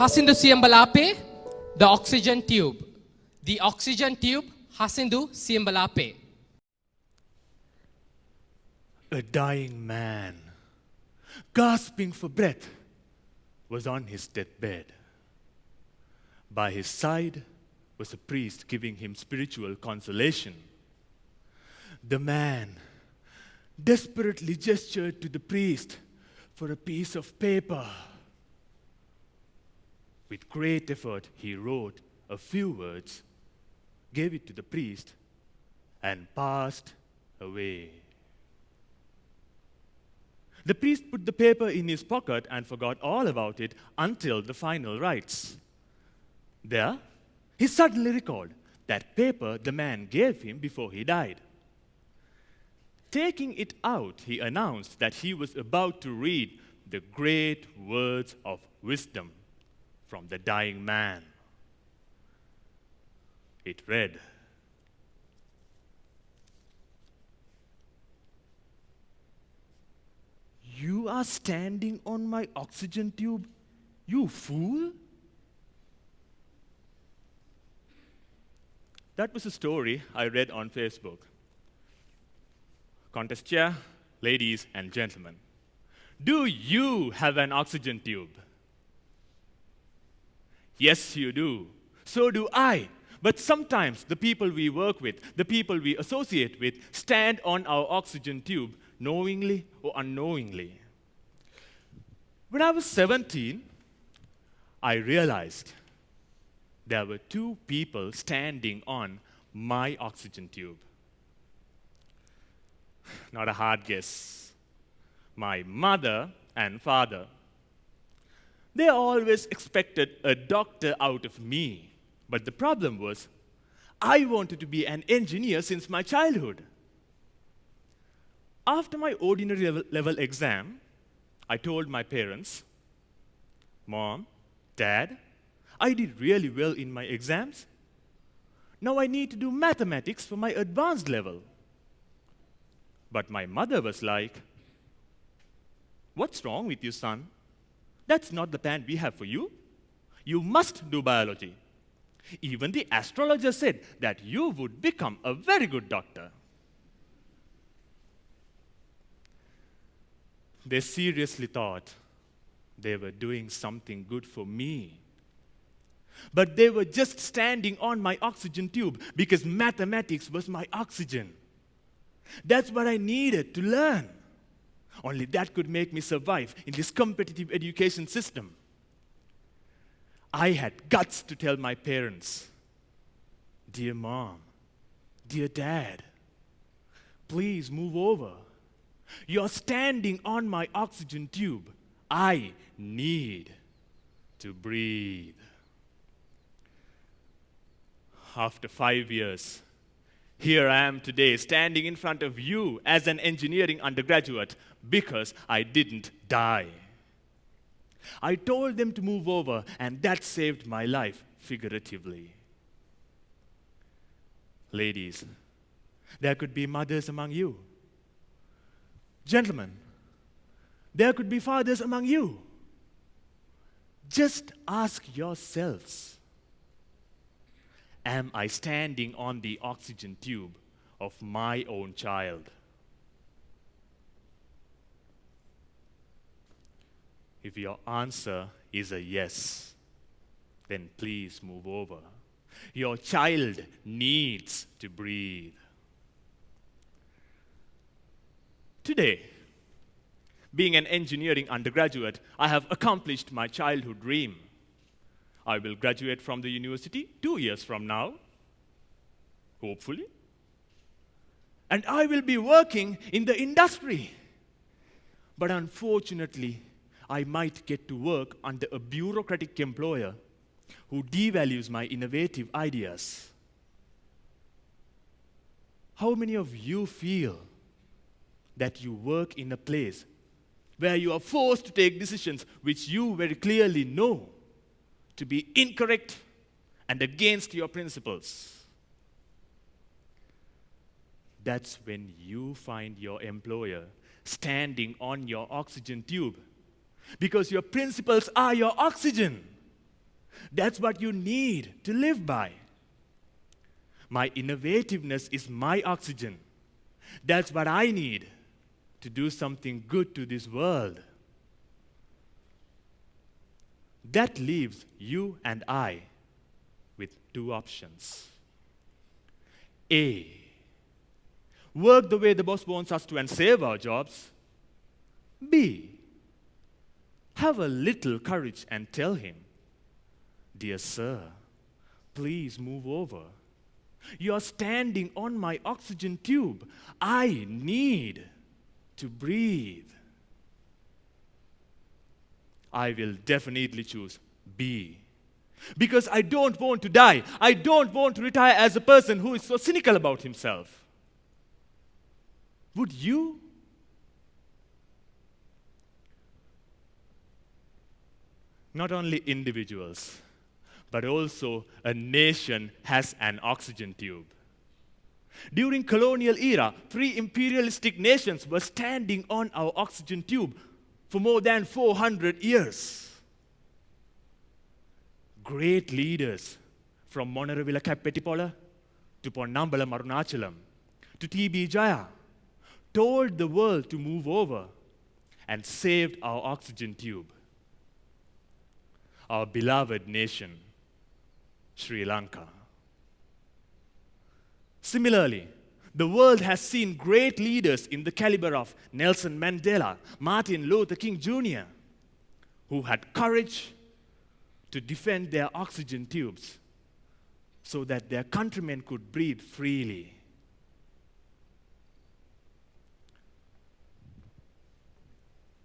Hasindu Siyambalape, the oxygen tube. The oxygen tube, Hasindu Siyambalape. A dying man, gasping for breath, was on his deathbed. By his side was a priest giving him spiritual consolation. The man desperately gestured to the priest for a piece of paper. With great effort, he wrote a few words, gave it to the priest, and passed away. The priest put the paper in his pocket and forgot all about it until the final rites. There, he suddenly recalled that paper the man gave him before he died. Taking it out, he announced that he was about to read the great words of wisdom from the dying man. It read, "You are standing on my oxygen tube, you fool." That was a story I read on Facebook. Contest chair, ladies and gentlemen, do you have an oxygen tube? Yes, you do. So do I. But sometimes the people we work with, the people we associate with, stand on our oxygen tube knowingly or unknowingly. When I was 17, I realized there were two people standing on my oxygen tube. Not a hard guess. My mother and father. They always expected a doctor out of me. But the problem was, I wanted to be an engineer since my childhood. After my ordinary level exam, I told my parents, "Mom, Dad, I did really well in my exams. Now I need to do mathematics for my advanced level." But my mother was like, "What's wrong with you, son? That's not the plan we have for you. You must do biology. Even the astrologer said that you would become a very good doctor." They seriously thought they were doing something good for me. But they were just standing on my oxygen tube because mathematics was my oxygen. That's what I needed to learn. Only that could make me survive in this competitive education system. I had guts to tell my parents, "Dear Mom, dear Dad, please move over. You're standing on my oxygen tube. I need to breathe." After 5 years, here I am today, standing in front of you as an engineering undergraduate because I didn't die. I told them to move over, and that saved my life figuratively. Ladies, there could be mothers among you. Gentlemen, there could be fathers among you. Just ask yourselves, am I standing on the oxygen tube of my own child? If your answer is a yes, then please move over. Your child needs to breathe. Today, being an engineering undergraduate, I have accomplished my childhood dream. I will graduate from the university 2 years from now, hopefully. And I will be working in the industry. But unfortunately, I might get to work under a bureaucratic employer who devalues my innovative ideas. How many of you feel that you work in a place where you are forced to take decisions which you very clearly know to be incorrect and against your principles? That's when you find your employer standing on your oxygen tube, because your principles are your oxygen. That's what you need to live by. My innovativeness is my oxygen. That's what I need to do something good to this world. That leaves you and I with two options. A, work the way the boss wants us to and save our jobs. B, have a little courage and tell him, "Dear sir, please move over. You are standing on my oxygen tube. I need to breathe." I will definitely choose B. Because I don't want to die. I don't want to retire as a person who is so cynical about himself. Would you? Not only individuals, but also a nation has an oxygen tube. During colonial era, 3 imperialistic nations were standing on our oxygen tube for more than 400 years. Great leaders from Moratuwa Kappetipola to Ponnambala Marunachalam to T.B. Jaya told the world to move over and saved our oxygen tube. Our beloved nation, Sri Lanka. Similarly, the world has seen great leaders in the caliber of Nelson Mandela, Martin Luther King Jr., who had courage to defend their oxygen tubes so that their countrymen could breathe freely.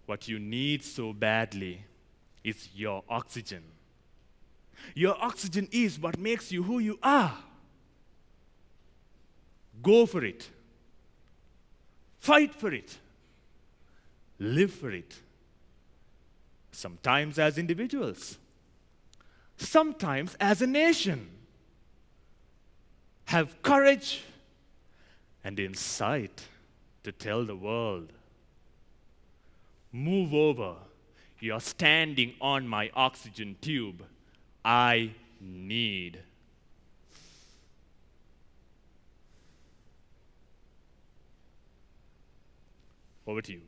What you need so badly is your oxygen. Your oxygen is what makes you who you are. Go for it. Fight for it. Live for it. Sometimes as individuals. Sometimes as a nation. Have courage and insight to tell the world, "Move over. You're standing on my oxygen tube. I need." Over to you.